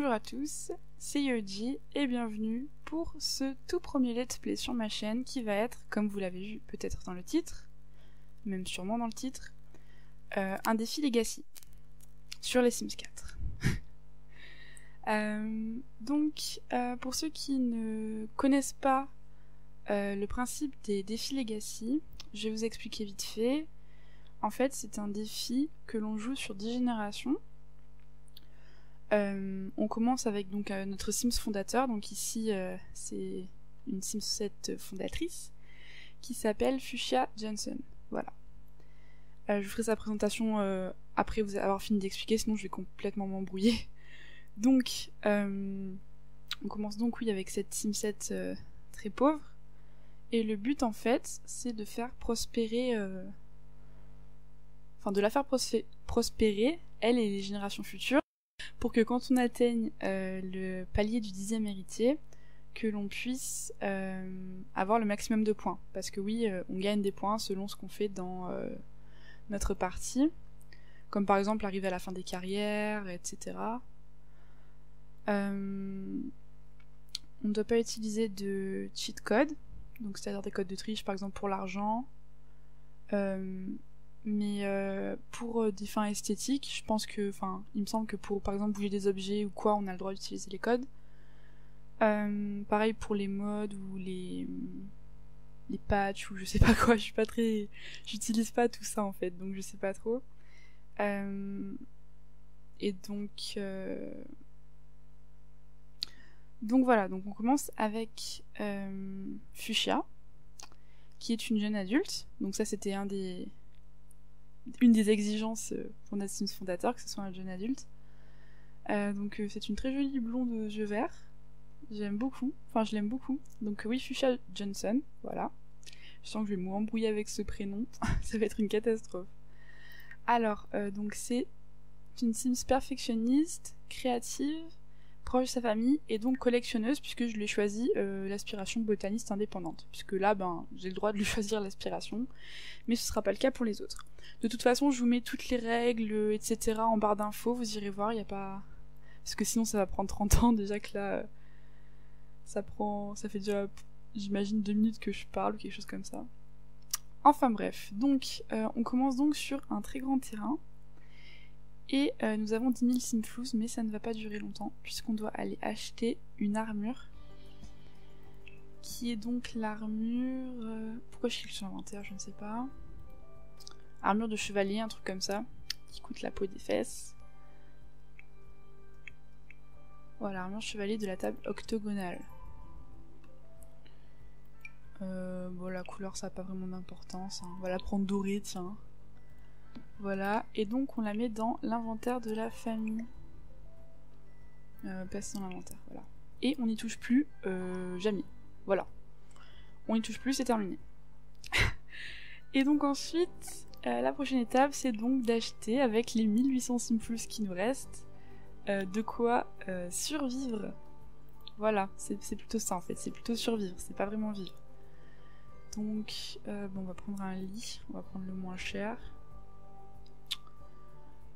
Bonjour à tous, c'est Yoji et bienvenue pour ce tout premier let's play sur ma chaîne qui va être, comme vous l'avez vu peut-être dans le titre, même sûrement dans le titre, un défi Legacy sur les Sims 4. Pour ceux qui ne connaissent pas le principe des défis Legacy, je vais vous expliquer vite fait. En fait, c'est un défi que l'on joue sur 10 générations. On commence avec donc notre Sims fondateur, donc ici c'est une Sims 7 fondatrice qui s'appelle Fuchsia Johnson. Voilà. Je vous ferai sa présentation après vous avoir fini d'expliquer, sinon je vais complètement m'embrouiller. Donc, on commence donc avec cette Sims 7 très pauvre, et le but en fait c'est de faire prospérer, de la faire prospérer, elle et les générations futures, pour que quand on atteigne le palier du 10e héritier, que l'on puisse avoir le maximum de points. Parce que oui, on gagne des points selon ce qu'on fait dans notre partie. Comme par exemple arriver à la fin des carrières, etc. On ne doit pas utiliser de cheat code, donc c'est-à-dire des codes de triche par exemple pour l'argent. Mais pour des fins esthétiques, je pense que, il me semble que pour par exemple bouger des objets ou quoi, on a le droit d'utiliser les codes. Pareil pour les mods ou les patchs ou je sais pas quoi, j'utilise pas tout ça en fait, donc je sais pas trop. Et donc voilà, donc on commence avec Fuchsia, qui est une jeune adulte. Donc ça c'était une des exigences pour notre Sims fondateur, que ce soit un jeune adulte. C'est une très jolie blonde aux yeux verts. J'aime beaucoup. Enfin, je l'aime beaucoup. Donc oui, Fuchsia Johnson, voilà. Je sens que je vais m'embrouiller avec ce prénom. Ça va être une catastrophe. Alors, donc c'est une Sims perfectionniste, créative, proche de sa famille, et donc collectionneuse, puisque je lui ai choisi l'aspiration botaniste indépendante. Puisque là, j'ai le droit de lui choisir l'aspiration, mais ce sera pas le cas pour les autres. De toute façon, je vous mets toutes les règles, etc. en barre d'infos, vous irez voir, il n'y a pas... Parce que sinon ça va prendre 30 ans, déjà que là, ça fait déjà, j'imagine, 2 minutes que je parle, ou quelque chose comme ça. Enfin bref, donc, on commence donc sur un très grand terrain, et nous avons 10 000 simflous, mais ça ne va pas durer longtemps, puisqu'on doit aller acheter une armure, qui est donc l'armure... Pourquoi je clique sur l'inventaire, je ne sais pas... Armure de chevalier, un truc comme ça, qui coûte la peau des fesses. Voilà, armure chevalier de la table octogonale. La couleur ça n'a pas vraiment d'importance, hein. On va la prendre dorée, tiens. Voilà, et donc on la met dans l'inventaire de la famille. Passe dans l'inventaire, voilà. Et on n'y touche plus, jamais. Voilà. On n'y touche plus, c'est terminé. Et donc ensuite... la prochaine étape, c'est donc d'acheter, avec les 1800 simflous qui nous restent, de quoi survivre. Voilà, c'est plutôt ça en fait, c'est plutôt survivre, c'est pas vraiment vivre. Donc, on va prendre un lit, on va prendre le moins cher.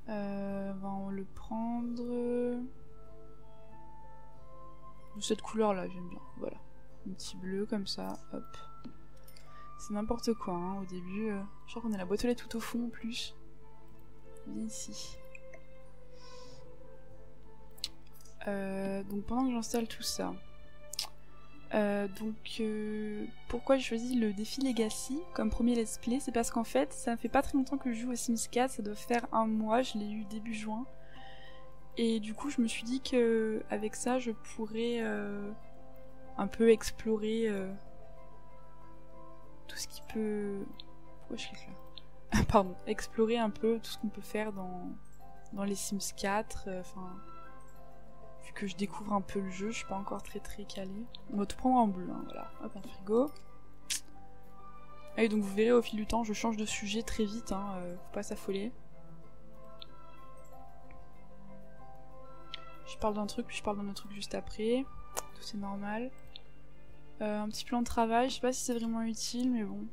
On va le prendre... de cette couleur là, j'aime bien, voilà. Un petit bleu comme ça, hop. C'est n'importe quoi, hein, au début. Je crois qu'on a la boîte aux lettres tout au fond en plus. Viens ici. Donc pendant que j'installe tout ça... pourquoi j'ai choisi le défi Legacy comme premier let's play, c'est parce qu'en fait, ça fait pas très longtemps que je joue aux Sims 4, ça doit faire un mois, je l'ai eu début juin. Et du coup, je me suis dit que avec ça, je pourrais un peu explorer... tout ce qui peut... Pourquoi je clique là? Pardon. Explorer un peu tout ce qu'on peut faire dans les Sims 4. Vu que je découvre un peu le jeu, je suis pas encore très calée. On va tout prendre en bleu, hein, voilà. Hop, un frigo. Et donc vous verrez au fil du temps, je change de sujet très vite, hein, faut pas s'affoler. Je parle d'un truc, puis je parle d'un autre truc juste après. Tout c'est normal. Un petit plan de travail, je sais pas si c'est vraiment utile, mais bon.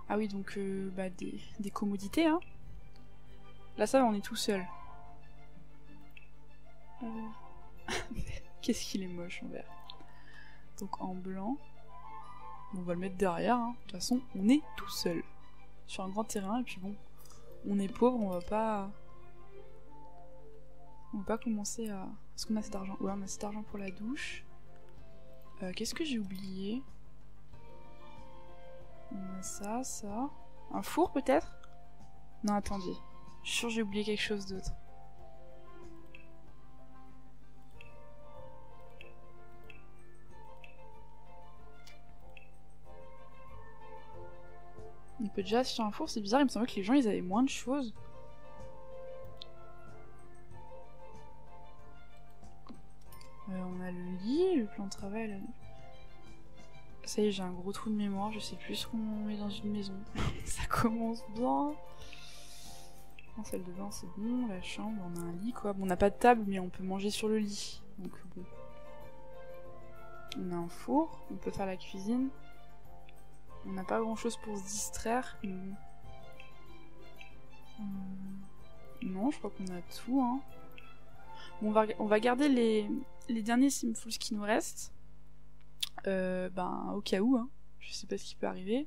Ah oui, donc des commodités, hein. Là ça va, on est tout seul. Qu'est-ce qu'il est moche en vert. Donc en blanc. On va le mettre derrière, hein. De toute façon, on est tout seul. Sur un grand terrain, et puis bon, on est pauvre, on va pas... On va pas commencer à... Est-ce qu'on a assez d'argent? Ouais, on a assez d'argent pour la douche. Qu'est-ce que j'ai oublié? On a ça, ça... Un four peut-être? Non, attendez. Je suis sûre que j'ai oublié quelque chose d'autre. On peut déjà acheter un four, c'est bizarre, il me semblait que les gens ils avaient moins de choses. On a le lit, le plan de travail. Ça y est, j'ai un gros trou de mémoire, je sais plus ce qu'on met dans une maison. Ça commence bien. La salle de bain c'est bon, la chambre, on a un lit quoi. Bon, on n'a pas de table mais on peut manger sur le lit. Donc bon. On a un four, on peut faire la cuisine. On n'a pas grand chose pour se distraire. Mais... Non, je crois qu'on a tout. Hein. Bon, on va garder les derniers Simfuls qui nous restent. Au cas où. Hein. Je sais pas ce qui peut arriver.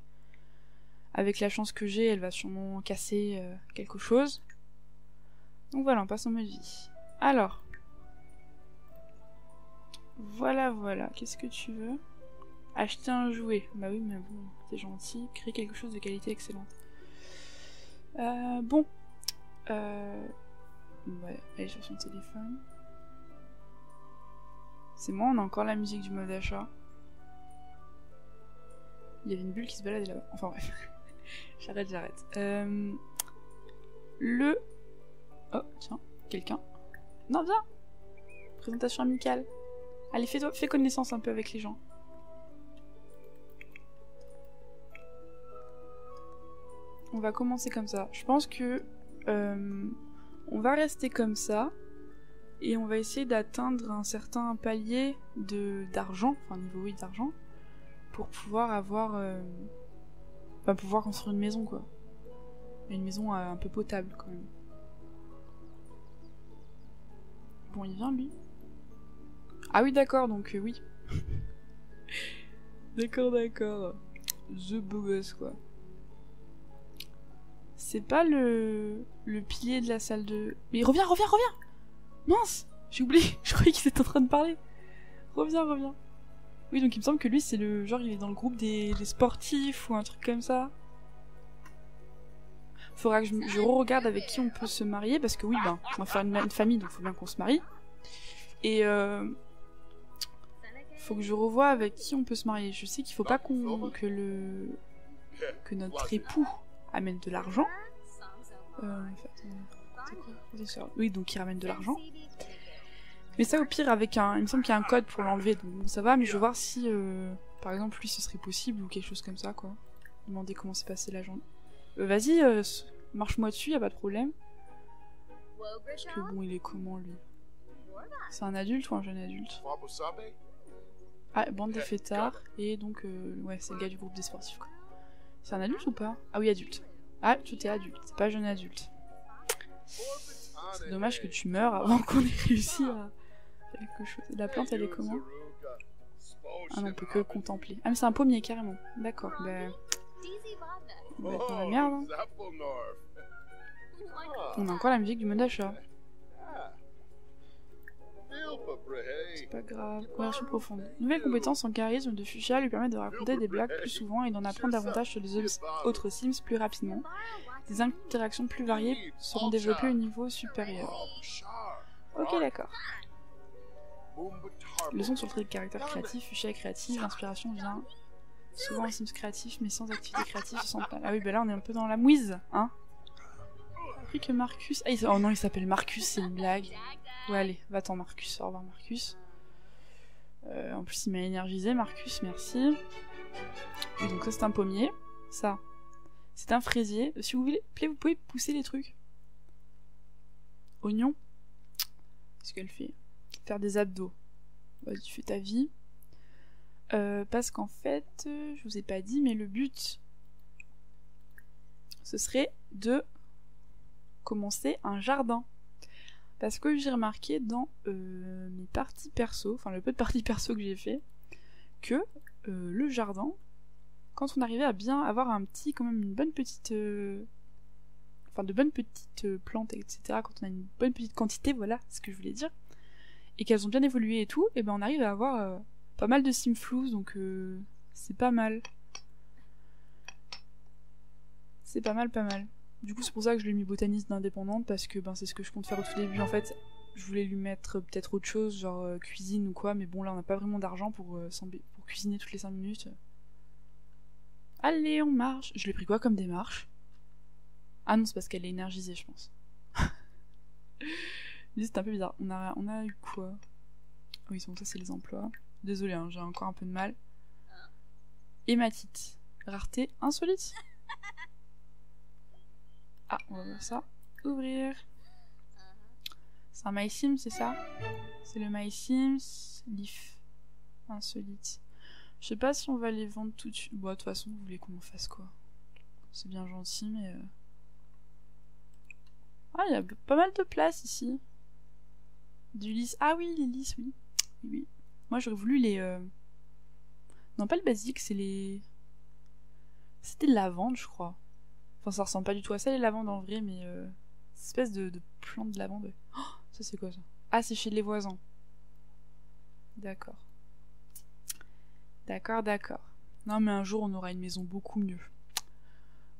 Avec la chance que j'ai, elle va sûrement casser quelque chose. Donc voilà, on passe en mode vie. Alors. Voilà. Qu'est-ce que tu veux ? Acheter un jouet. Bah oui, mais bon, c'est gentil. Créer quelque chose de qualité excellente. Bon. Ouais, aller sur son téléphone. C'est moi, on a encore la musique du mode achat. Il y avait une bulle qui se baladait là-bas. Enfin bref. J'arrête. Oh, tiens, quelqu'un. Non, viens. Présentation amicale. Allez, fais connaissance un peu avec les gens. On va commencer comme ça. Je pense que on va rester comme ça et on va essayer d'atteindre un certain palier d'argent, enfin niveau 8 d'argent, pour pouvoir avoir, pouvoir construire une maison quoi. Une maison un peu potable quand même. Bon, il vient lui. Ah oui, d'accord, donc oui. D'accord. The beau gosse quoi. C'est pas le pilier de la salle de... Mais reviens. Mince, j'ai oublié, je croyais qu'il était en train de parler. Reviens. Oui, donc il me semble que lui, c'est le... Genre, il est dans le groupe des sportifs ou un truc comme ça. Faudra que je re-regarde avec qui on peut se marier, parce que oui, on va faire une famille, donc faut bien qu'on se marie. Et faut que je revoie avec qui on peut se marier. Je sais qu'il faut pas que notre époux amène de l'argent. Oui, donc il ramène de l'argent. Mais ça, au pire, avec un... Il me semble qu'il y a un code pour l'enlever, donc bon, ça va, mais je vais voir si, par exemple, lui, ce serait possible, ou quelque chose comme ça, quoi. Demander comment s'est passé la journée. Vas-y, marche-moi dessus, y a pas de problème. Parce que bon, il est comment, lui? C'est un adulte ou un jeune adulte? Ah, bande des fêtards, et donc, ouais, c'est le gars du groupe des sportifs, quoi. C'est un adulte ou pas? Ah oui, adulte. Ah, tu t'es adulte, c'est pas jeune adulte. C'est dommage que tu meurs avant qu'on ait réussi à faire quelque chose. La plante, elle est comment? Ah non, on peut que le contempler. Ah mais c'est un pommier, carrément. D'accord, ben... On va être dans la merde. Hein. On a encore la musique du mode d'achat. C'est pas grave. Conversion profonde. Nouvelle compétence en charisme de Fuchsia lui permet de raconter des blagues plus souvent et d'en apprendre davantage sur les autres Sims plus rapidement. Des interactions plus variées seront développées au niveau supérieur. Ok, d'accord. Leçon sur le trait de caractère créatif. Fuchsia est créative, l'inspiration vient souvent en Sims créatif, mais sans activité créative, se sent pas. Ah oui, bah là on est un peu dans la mouise, hein. Appris que Marcus... Ah, oh non, il s'appelle Marcus, c'est une blague. Ouais, allez, va-t'en Marcus, au revoir Marcus. En plus il m'a énergisé, Marcus, merci. Et donc ça c'est un pommier, ça c'est un fraisier. Si vous voulez, vous pouvez pousser les trucs. Oignon. Qu'est-ce qu'elle fait? Faire des abdos. Vas-y, tu fais ta vie. Parce qu'en fait, je vous ai pas dit, mais le but, ce serait de commencer un jardin. Parce que j'ai remarqué dans mes parties perso, enfin le peu de parties perso que j'ai fait, que le jardin, quand on arrivait à bien avoir un petit, quand même une bonne petite... enfin de bonnes petites plantes, etc., quand on a une bonne petite quantité, voilà ce que je voulais dire, et qu'elles ont bien évolué et tout, et ben on arrive à avoir pas mal de simflous, donc c'est pas mal. C'est pas mal, pas mal. Du coup c'est pour ça que je l'ai mis botaniste d'indépendante, parce que ben c'est ce que je compte faire au tout début. En fait, je voulais lui mettre peut-être autre chose, genre cuisine ou quoi, mais bon là on n'a pas vraiment d'argent pour cuisiner toutes les 5 minutes. Allez, on marche. Je l'ai pris quoi comme démarche? Ah non, c'est parce qu'elle est énergisée, je pense. C'est un peu bizarre. On a eu quoi? Oui, bon, ça c'est les emplois. Désolée, hein, j'ai encore un peu de mal. Hématite. Rareté insolite. Ah, on va voir ça. Ouvrir. C'est un MySims, c'est ça? C'est le MySims. Leaf. Insolite. Je sais pas si on va les vendre tout de suite. Bon, de toute façon, vous voulez qu'on en fasse quoi? C'est bien gentil, mais... Ah, il y a pas mal de place ici. Du lys. Ah oui, les lys, oui. Oui. Moi, j'aurais voulu les... Non, pas le basique, c'est les... C'était de lavande, je crois. Enfin, ça ressemble pas du tout à ça, les lavandes en vrai, mais... Cette espèce de plante de lavande. Oh, ça, c'est quoi, ça? Ah, c'est chez les voisins. D'accord. D'accord, d'accord. Non, mais un jour, on aura une maison beaucoup mieux.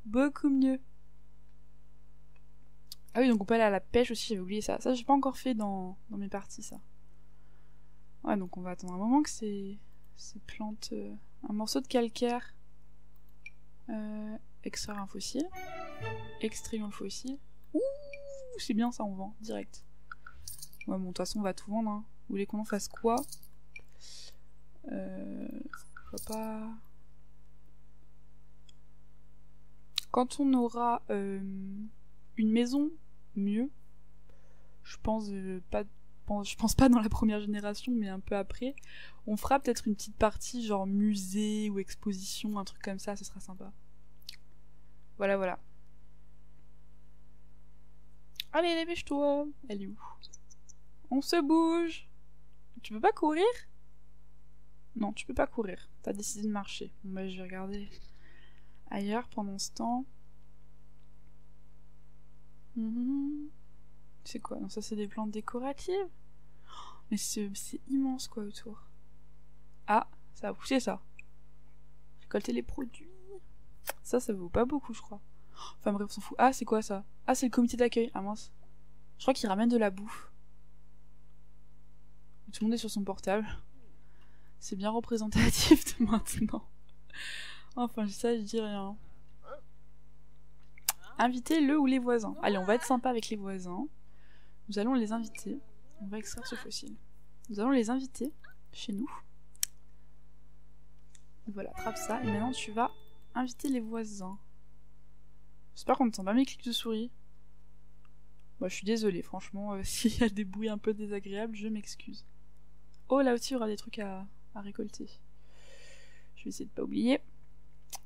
Beaucoup mieux. Ah oui, donc on peut aller à la pêche aussi, j'avais oublié ça. Ça, j'ai pas encore fait dans mes parties, ça. Ouais, donc on va attendre un moment que ces plantes... un morceau de calcaire. Extraire un fossile. Extrayons le fossile. Ouh, c'est bien ça, on vend, direct. Ouais, bon, de toute façon, on va tout vendre, hein. Vous voulez qu'on en fasse quoi? Je vois pas... Quand on aura une maison mieux, je pense pas dans la première génération, mais un peu après, on fera peut-être une petite partie genre musée ou exposition, un truc comme ça, ce sera sympa. Voilà, voilà. Allez, dépêche-toi. Elle est où? On se bouge. Tu peux pas courir? Non, tu peux pas courir. T'as décidé de marcher. Bon, bah, je vais regarder ailleurs pendant ce temps. C'est quoi? Non, ça c'est des plantes décoratives. Mais c'est immense quoi autour. Ah, ça a poussé ça. Récolter les produits. Ça vaut pas beaucoup, je crois. Enfin bref, on s'en fout. Ah, c'est quoi ça? Ah, c'est le comité d'accueil. Ah mince. Je crois qu'ils ramènent de la bouffe. Tout le monde est sur son portable. C'est bien représentatif de maintenant. Enfin, ça, je dis rien. Inviter le ou les voisins. Allez, on va être sympa avec les voisins. Nous allons les inviter. On va extraire ce fossile. Nous allons les inviter chez nous. Voilà, attrape ça. Et maintenant, tu vas inviter les voisins. J'espère qu'on ne sent pas mes clics de souris. Moi, je suis désolée, franchement. S'il y a des bruits un peu désagréables, je m'excuse. Oh, là aussi, il y aura des trucs à récolter. Je vais essayer de pas oublier.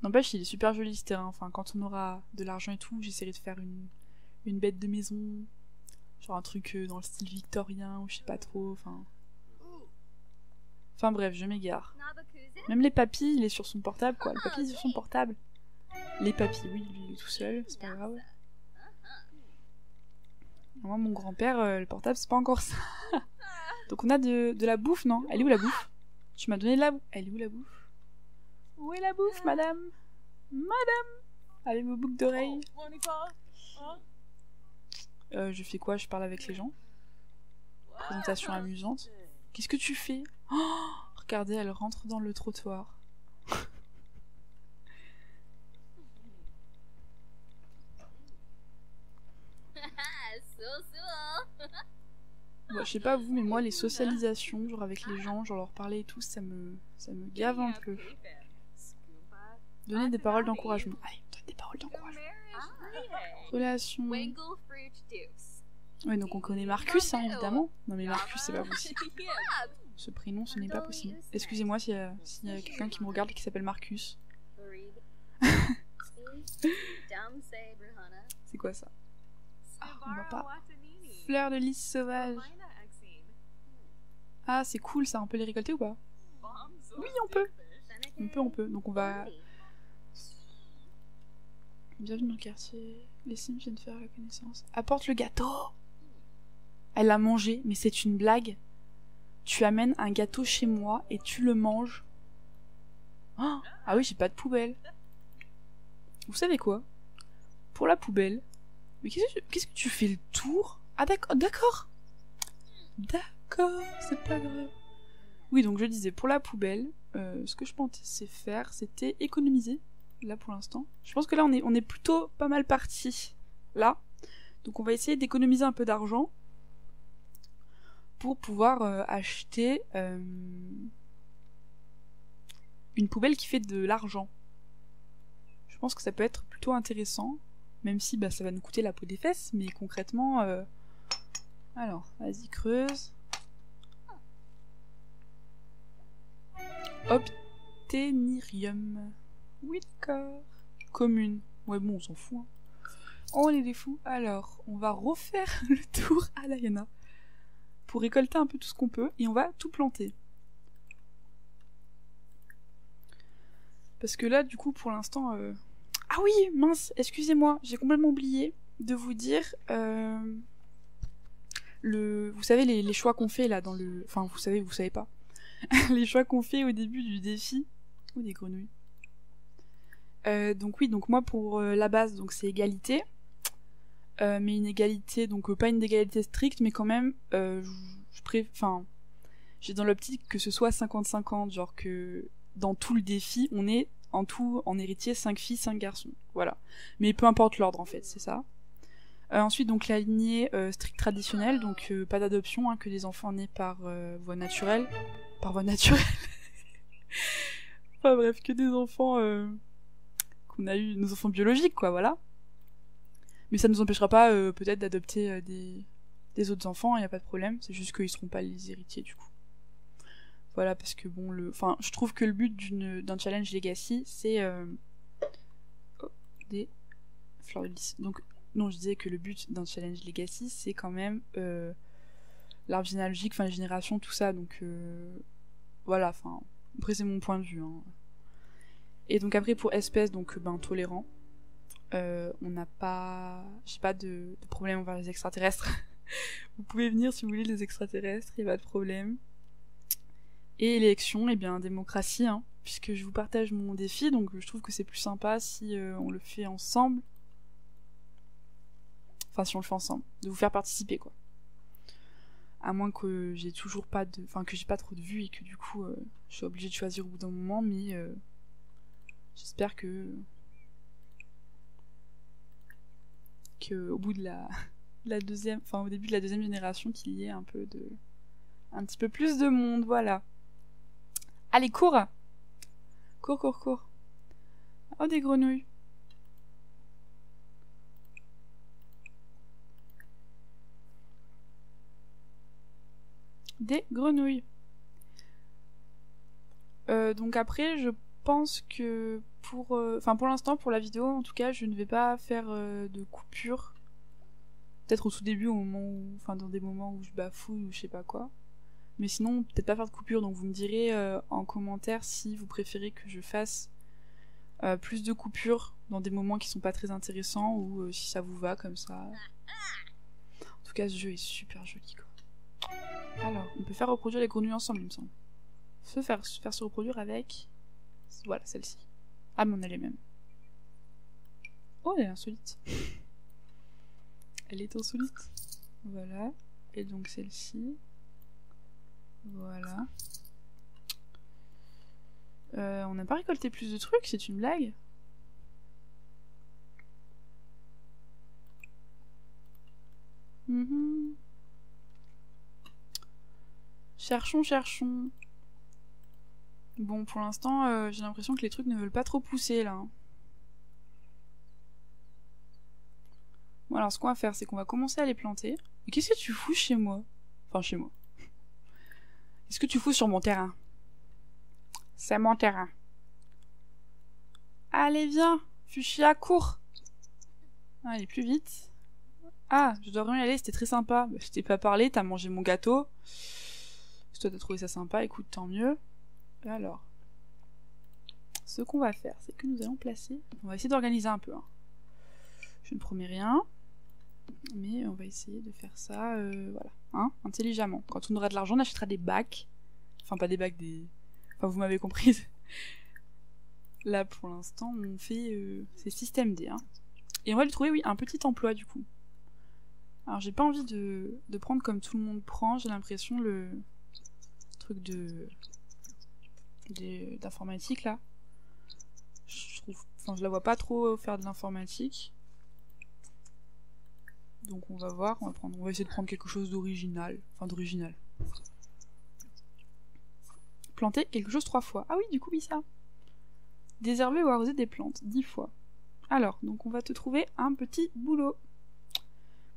N'empêche, il est super joli ce terrain. Enfin, quand on aura de l'argent et tout, j'essaierai de faire une bête de maison. Genre un truc dans le style victorien ou je sais pas trop. Enfin bref, je m'égare. Même les papis, il est sur son portable quoi. Le papy est sur son portable. Les papis, oui, lui il est tout seul, c'est pas grave. Moi, mon grand-père, le portable, c'est pas encore ça. Donc on a de la bouffe, non? Elle est où la bouffe? Tu m'as donné de la bouffe. Elle est où la bouffe? Où est la bouffe, madame? Madame! Avec vos boucles d'oreilles. Je fais quoi? Je parle avec les gens? Présentation amusante. Qu'est-ce que tu fais? Oh, regardez, elle rentre dans le trottoir. Bon, je sais pas vous, mais moi les socialisations, genre avec les gens, genre leur parler et tout, ça me gave un peu. Donner des paroles d'encouragement. Allez, donne des paroles d'encouragement. Relation. Ouais, donc on connaît Marcus, hein, évidemment. Non mais Marcus, c'est pas possible. Ce prénom, ce n'est pas possible. Excusez-moi s'il y a quelqu'un qui me regarde et qui s'appelle Marcus. C'est quoi ça? Ah, on va pas... fleurs de lys sauvages. Ah, c'est cool ça, on peut les récolter ou pas? Oui, on peut. On peut. Donc on va... Bienvenue dans le quartier. Les Sims viennent faire la connaissance. Apporte le gâteau. Elle l'a mangé, mais c'est une blague. Tu amènes un gâteau chez moi et tu le manges. Oh, ah oui, j'ai pas de poubelle. Vous savez quoi? Pour la poubelle... Mais qu'est-ce que tu fais le tour? Ah d'accord, d'accord. D'accord, c'est pas grave. Oui, donc je disais, pour la poubelle, ce que je pensais faire, c'était économiser. Là, pour l'instant. Je pense que là, on est plutôt pas mal parti. Là. Donc on va essayer d'économiser un peu d'argent pour pouvoir acheter une poubelle qui fait de l'argent. Je pense que ça peut être plutôt intéressant, même si bah, ça va nous coûter la peau des fesses, mais concrètement... Alors, vas-y, creuse. Obténirium. Oui, d'accord. Commune. Ouais, bon, on s'en fout. Hein. On est des fous. Alors, on va refaire le tour à l'Ayana pour récolter un peu tout ce qu'on peut et on va tout planter. Parce que là, du coup, pour l'instant... Ah oui, mince, excusez-moi, j'ai complètement oublié de vous dire... Vous savez, les choix qu'on fait là dans le... Enfin, vous savez pas. Les choix qu'on fait au début du défi. Oh, des grenouilles. Donc oui, donc moi pour la base, donc c'est égalité. Mais une égalité, donc pas une égalité stricte, mais quand même, j'ai dans l'optique que ce soit 50-50, genre que dans tout le défi, on est en tout, en héritier, 5 filles, 5 garçons. Voilà. Mais peu importe l'ordre en fait, c'est ça. Ensuite, donc la lignée stricte traditionnelle, donc pas d'adoption, hein, que des enfants nés par voie naturelle. Par voie naturelle. Enfin bref, que des enfants qu'on a eu, nos enfants biologiques, quoi, voilà. Mais ça ne nous empêchera pas peut-être d'adopter des autres enfants, il n'y a pas de problème, c'est juste qu'ils seront pas les héritiers du coup. Voilà, parce que bon, enfin, je trouve que le but d'un challenge Legacy, c'est des fleurs de lys. Donc, non, je disais que le but d'un challenge Legacy, c'est quand même l'arbre généalogique, enfin, les générations, tout ça, donc voilà, enfin, après c'est mon point de vue. Hein. Et donc après, pour espèce, donc tolérant, on n'a pas... J'ai pas de problème envers les extraterrestres. Vous pouvez venir si vous voulez les extraterrestres, il n'y a pas de problème. Et élection, eh bien démocratie, hein, puisque je vous partage mon défi, donc je trouve que c'est plus sympa si on le fait ensemble. Enfin, si on le fait ensemble, de vous faire participer, quoi. À moins que j'ai toujours pas de... Enfin, que j'ai pas trop de vues et que du coup, je suis obligée de choisir au bout d'un moment, mais j'espère que au bout de la deuxième... Enfin, au début de la deuxième génération, qu'il y ait un petit peu plus de monde, voilà. Allez, cours! Cours, cours, cours. Oh, des grenouilles. Des grenouilles. Donc après, je pense que pour l'instant, pour la vidéo, en tout cas, je ne vais pas faire de coupure. Peut-être au tout début, dans des moments où je bafouille ou je sais pas quoi. Mais sinon, peut-être pas faire de coupure, donc vous me direz en commentaire si vous préférez que je fasse plus de coupures dans des moments qui sont pas très intéressants ou si ça vous va comme ça. En tout cas, ce jeu est super joli, quoi. Alors, on peut faire reproduire les grenouilles ensemble, il me semble. Faire se reproduire avec... Voilà, celle-ci. Ah, mais on a les mêmes. Oh, elle est insolite. Elle est insolite. Voilà. Et donc celle-ci. Voilà. On n'a pas récolté plus de trucs, c'est une blague. Cherchons. Bon, pour l'instant, j'ai l'impression que les trucs ne veulent pas trop pousser, là. Bon, alors, ce qu'on va faire, c'est qu'on va commencer à les planter. Mais qu'est-ce que tu fous chez moi? Enfin, chez moi. Qu'est-ce que tu fous sur mon terrain? C'est mon terrain. Allez, viens! Fuchsia, cours! Allez, plus vite. Ah, je dois vraiment y aller, c'était très sympa. Bah, je t'ai pas parlé, t'as mangé mon gâteau. Si toi t'as trouvé ça sympa, écoute, tant mieux. Alors, ce qu'on va faire, c'est que nous allons placer... On va essayer d'organiser un peu. Hein. Je ne promets rien, mais on va essayer de faire ça, voilà, hein, intelligemment. Quand on aura de l'argent, on achètera des bacs. Enfin, pas des bacs, des... Enfin, vous m'avez comprise. Là, pour l'instant, on fait... c'est système D, hein. Et on va lui trouver, oui, un petit emploi, du coup. Alors, j'ai pas envie de prendre comme tout le monde prend, j'ai l'impression, le truc d'informatique, là. Je trouve... Enfin, je la vois pas trop faire de l'informatique. Donc, on va voir, on va essayer de prendre quelque chose d'original. Enfin, d'original. Planter quelque chose 3 fois. Ah oui, du coup, oui, ça. Désherber ou arroser des plantes 10 fois. Alors, donc on va te trouver un petit boulot.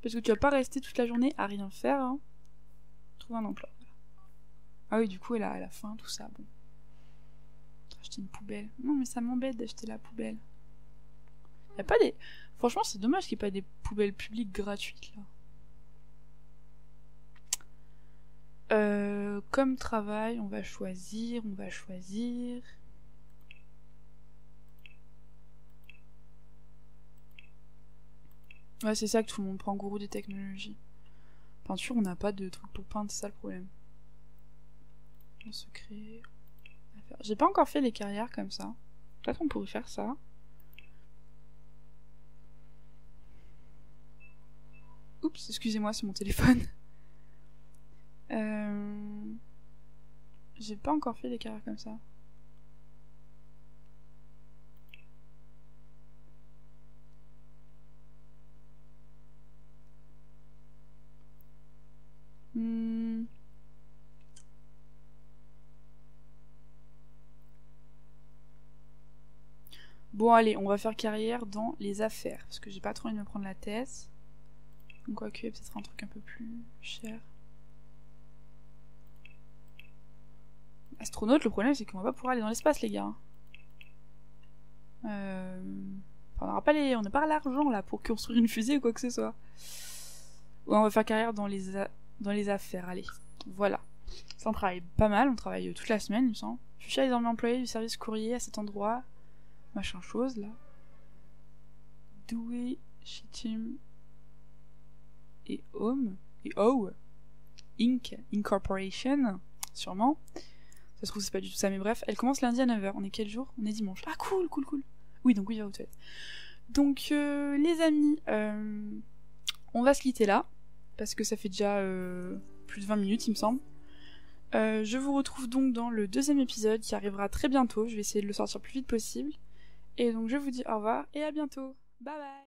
Parce que tu vas pas rester toute la journée à rien faire. Hein. Trouve un emploi. Ah oui, du coup, elle a faim, tout ça. Bon. Acheter une poubelle. Non, mais ça m'embête d'acheter la poubelle. Y a pas des... Franchement, c'est dommage qu'il n'y ait pas des poubelles publiques gratuites, là. Comme travail, on va choisir... Ouais, c'est ça que tout le monde prend, gourou des technologies. Peinture, on n'a pas de truc pour peindre, c'est ça le problème. Un secret... J'ai pas encore fait les carrières comme ça. Peut-être qu'on pourrait faire ça. Oups, excusez-moi, c'est mon téléphone. J'ai pas encore fait les carrières comme ça. Bon allez, on va faire carrière dans les affaires, parce que j'ai pas trop envie de me prendre la tête. Quoique, peut-être un truc un peu plus cher. Astronaute, le problème c'est qu'on va pas pouvoir aller dans l'espace, les gars. Enfin, on n'a pas l'argent là pour construire une fusée ou quoi que ce soit. Ouais, on va faire carrière dans les affaires, allez. Voilà. Ça, on travaille pas mal, on travaille toute la semaine, il me semble. Je suis désormais employé du service courrier à cet endroit. Machin chose, là. Doué, Shitim et Home. Et Oh. Incorporation. Sûrement. Ça se trouve, c'est pas du tout ça, mais bref. Elle commence lundi à 9h. On est quel jour? On est dimanche. Ah, cool. Oui, donc oui, il va aux toilettes. Donc, les amis, on va se quitter là. Parce que ça fait déjà plus de 20 minutes, il me semble. Je vous retrouve donc dans le 2e épisode qui arrivera très bientôt. Je vais essayer de le sortir le plus vite possible. Et donc je vous dis au revoir et à bientôt. Bye bye.